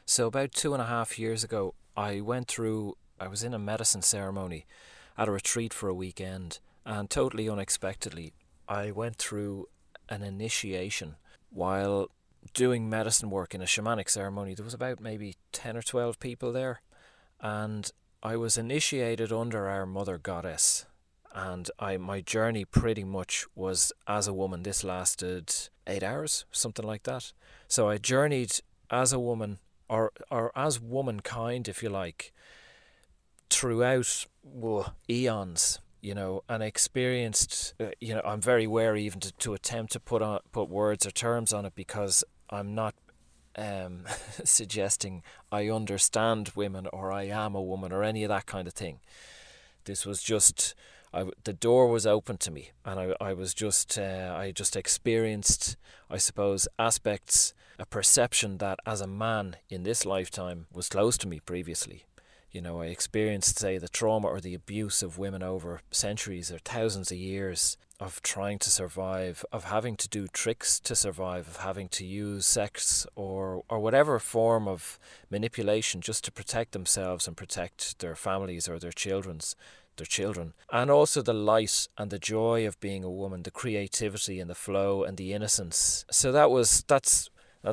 So about 2.5 years ago, I was in a medicine ceremony at a retreat for a weekend, and totally unexpectedly, I went through an initiation while doing medicine work in a shamanic ceremony. There was about maybe 10 or 12 people there, and I was initiated under our mother goddess. And my journey pretty much was as a woman. This lasted 8 hours, something like that. So I journeyed as a woman, or as womankind, if you like, throughout eons, and experienced. I'm very wary even to attempt to put words or terms on it, because I'm not suggesting I understand women or I am a woman or any of that kind of thing. This was just, the door was open to me, and I just experienced, I suppose, aspects, a perception that as a man in this lifetime was closed to me previously. I experienced, say, the trauma or the abuse of women over centuries or thousands of years, of trying to survive, of having to do tricks to survive, of having to use sex or whatever form of manipulation just to protect themselves and protect their families or their children. And also the light and the joy of being a woman, the creativity and the flow and the innocence. So that's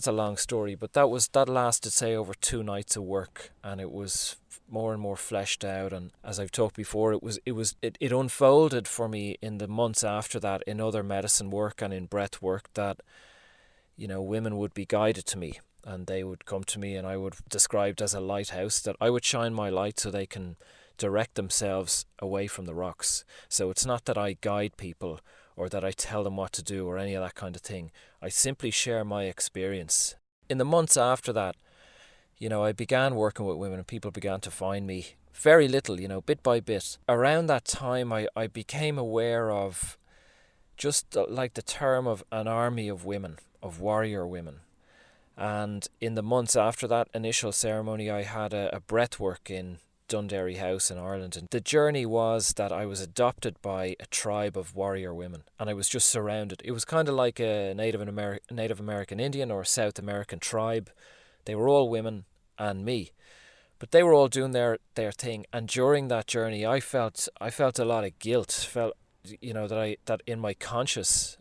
a long story, but that lasted, say, over 2 nights of work, and it was more and more fleshed out. And as I've talked before, it unfolded for me in the months after that, in other medicine work and in breath work, that women would be guided to me, and they would come to me, and I would described as a lighthouse, that I would shine my light so they can direct themselves away from the rocks. So it's not that I guide people or that I tell them what to do or any of that kind of thing. I simply share my experience. In the months after that, I began working with women, and people began to find me very little, bit by bit. Around that time, I became aware of just like the term of an army of women, of warrior women. And in the months after that initial ceremony, I had a breath work in Dundary House in Ireland, and the journey was that I was adopted by a tribe of warrior women, and I was just surrounded. It was kind of like a Native American Indian or a South American tribe. They were all women and me, but they were all doing their thing. And during that journey, I felt a lot of guilt. Felt that in my conscious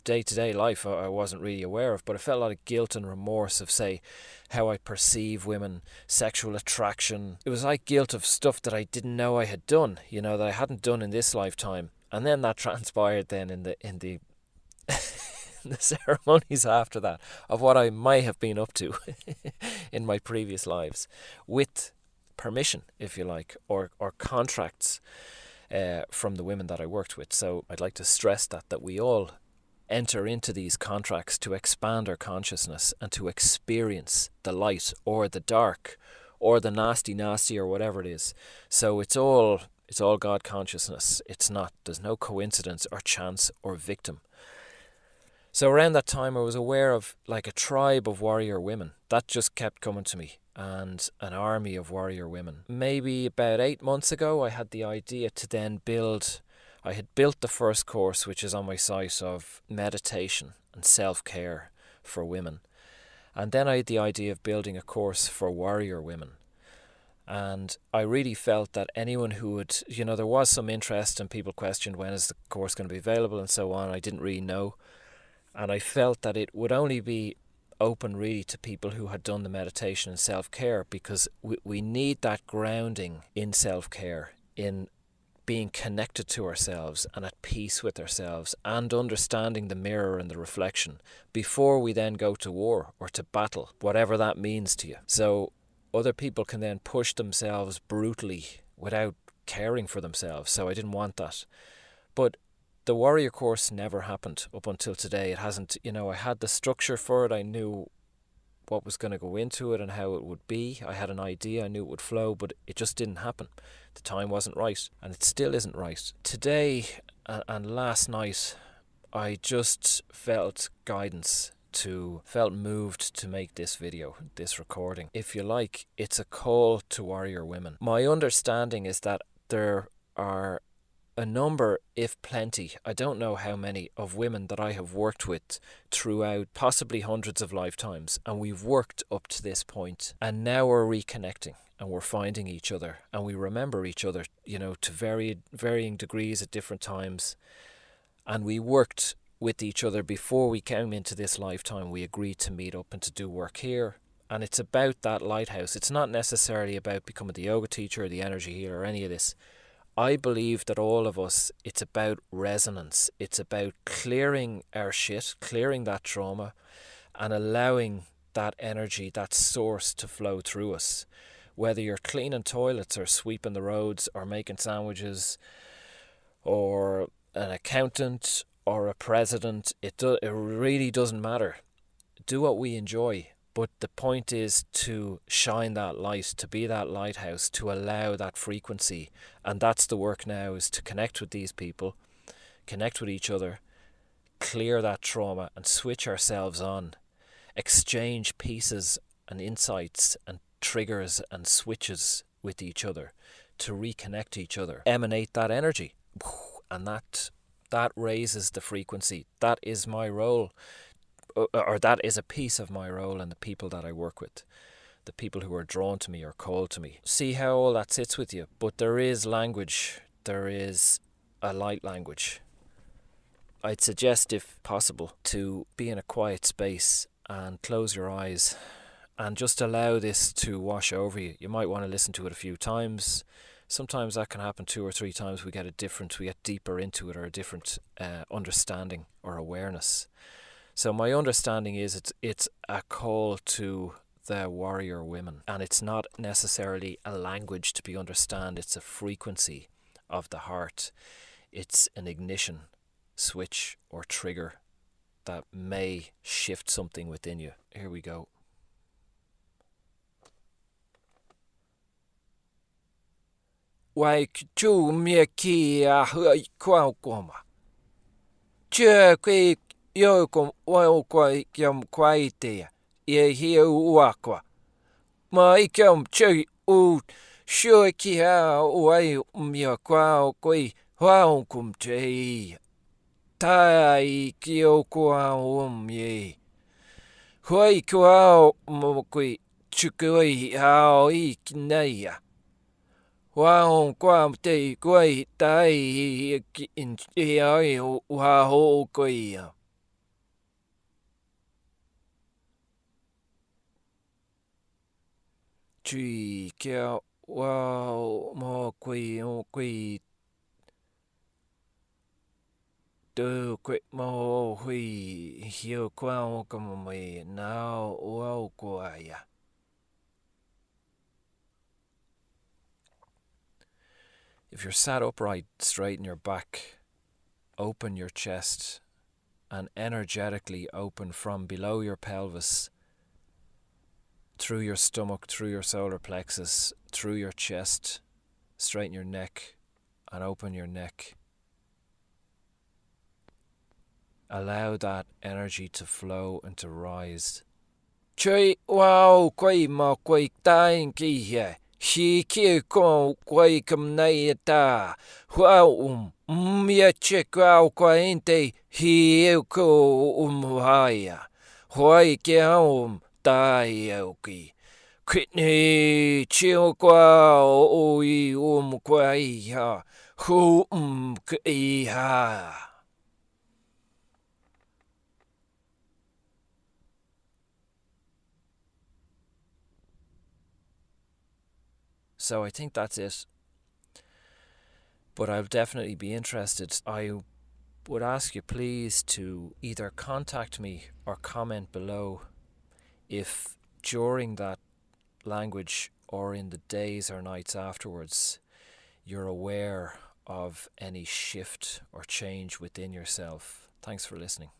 day-to-day life I wasn't really aware of, but I felt a lot of guilt and remorse of, say, how I perceive women, sexual attraction. It was like guilt of stuff that I didn't know I had done, that I hadn't done in this lifetime. And then that transpired then in the the ceremonies after that, of what I might have been up to in my previous lives, with permission, if you like, or contracts from the women that I worked with. So I'd like to stress that we all enter into these contracts to expand our consciousness and to experience the light or the dark or the nasty or whatever it is. So it's all God consciousness. There's no coincidence or chance or victim. So around that time, I was aware of like a tribe of warrior women. That just kept coming to me, and an army of warrior women. Maybe about 8 months ago, I had the idea to then I had built the first course, which is on my site, of meditation and self-care for women. And then I had the idea of building a course for warrior women. And I really felt that anyone who would, there was some interest, and people questioned when is the course going to be available and so on. I didn't really know. And I felt that it would only be open really to people who had done the meditation and self-care, because we need that grounding in self-care, in being connected to ourselves and at peace with ourselves, and understanding the mirror and the reflection before we then go to war or to battle, whatever that means to you. So other people can then push themselves brutally without caring for themselves. So I didn't want that. But the warrior course never happened up until today. It hasn't, I had the structure for it. I knew what was going to go into it and how it would be. I had an idea, I knew it would flow, but it just didn't happen. The time wasn't right, and it still isn't right. Today and last night, I just felt felt moved to make this video, this recording. If you like, it's a call to warrior women. My understanding is that there are a number, if plenty, I don't know how many, of women that I have worked with throughout possibly hundreds of lifetimes, and we've worked up to this point, and now we're reconnecting and we're finding each other and we remember each other, to varying degrees at different times. And we worked with each other before we came into this lifetime. We agreed to meet up and to do work here. And it's about that lighthouse. It's not necessarily about becoming the yoga teacher or the energy healer or any of this. I believe that all of us, it's about resonance. It's about clearing our shit, clearing that trauma, and allowing that energy, that source, to flow through us. Whether you're cleaning toilets or sweeping the roads or making sandwiches or an accountant or a president, it really doesn't matter. Do what we enjoy. But the point is to shine that light, to be that lighthouse, to allow that frequency. And that's the work now, is to connect with these people, connect with each other, clear that trauma and switch ourselves on. Exchange pieces and insights and triggers and switches with each other to reconnect each other. Emanate that energy. And that raises the frequency. That is my role. Or that is a piece of my role and the people that I work with, the people who are drawn to me or called to me. See how all that sits with you. But there is language. There is a light language. I'd suggest, if possible, to be in a quiet space and close your eyes and just allow this to wash over you. You might want to listen to it a few times. Sometimes that can happen 2 or 3 times. We get deeper into it, or a different understanding or awareness. So my understanding is it's a call to the warrior women, and it's not necessarily a language to be understood. It's a frequency of the heart. It's an ignition switch or trigger that may shift something within you. Here we go. Waik chu mia ki a hui kwao kwama. Che kwe yo kom wao kwai kyam kwai te. Ye hi uakwa. Ma ikyam che u shu ki ha wai mia kwao kwai wao kum che. Tai kyo kwao ye. Hui kwao mo kwai chukui hao I kinaya. Wow, quam te quay tai in ai wow quay. Chi kia wow mo quay tu quay mo hui hiu quao como me now wow quay. If you're sat upright, straighten your back, open your chest, and energetically open from below your pelvis, through your stomach, through your solar plexus, through your chest. Straighten your neck and open your neck. Allow that energy to flow and to rise. Chui wow quay ma quay tai ki he. She ki ko quay kam nay ta. Wow mia che kwao quainte hi ko haya. Hoy ki tai ki. Quitney chill kwao oi quay ha. Hu ki ha. So I think that's it. But I'll definitely be interested. I would ask you please to either contact me or comment below if during that language or in the days or nights afterwards you're aware of any shift or change within yourself. Thanks for listening.